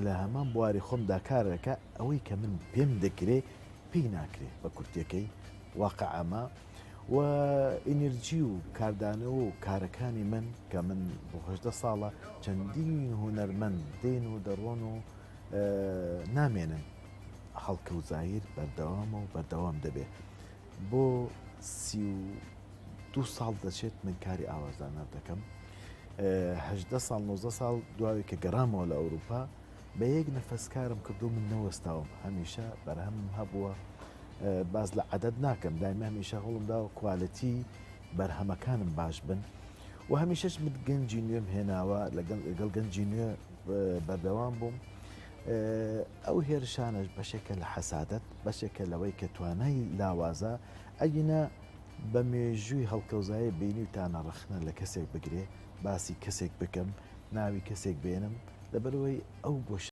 لە هەمان بواری خۆمدا کارەکە ئەوەی کە من پێم دەکرێ پێی ناکرێ بە کورتەکەی واقعەمە و ئینرجی و کاردانەوە و کارەکانی من کە من بۆ 18 ساڵە چەندین هوەرمەند دێن و دەڕۆن و نامێنن هەڵکە و زایر بەردەوامە و بەردەوام دەبێت بۆ 32 ساڵ دەچێت من کاری ئاوازدانە دەکەم 18 ساڵ 19 ساڵ دواوی کە گەڕامەوە لە ئەوروپا بە یەک نەفەسکارم کردو من نەوەستاوم هەمیشە بەرهەم هەبووە باز لە عەدەد ناکەم دایمە هەمیشە هەوڵمدا و کوالەتی بەرهەمەکانم باش بن و هەمیشەش من گەنجی نوێم هێناوە لەگەڵ گەنجی نوێ بەردەوام بووم ئەو هێرشانش بەشێکە لە حەسادەت بەشێکە لەوەی کە توانای لاوازە ئەگینە بە مێژووی هەڵکەوزایی بینی و تانەڕەخنە لە کەسێک بگرێ باسی کەسێک بکەم ناوی کەسێک بێنم لەبەرەوەی ئەو بۆ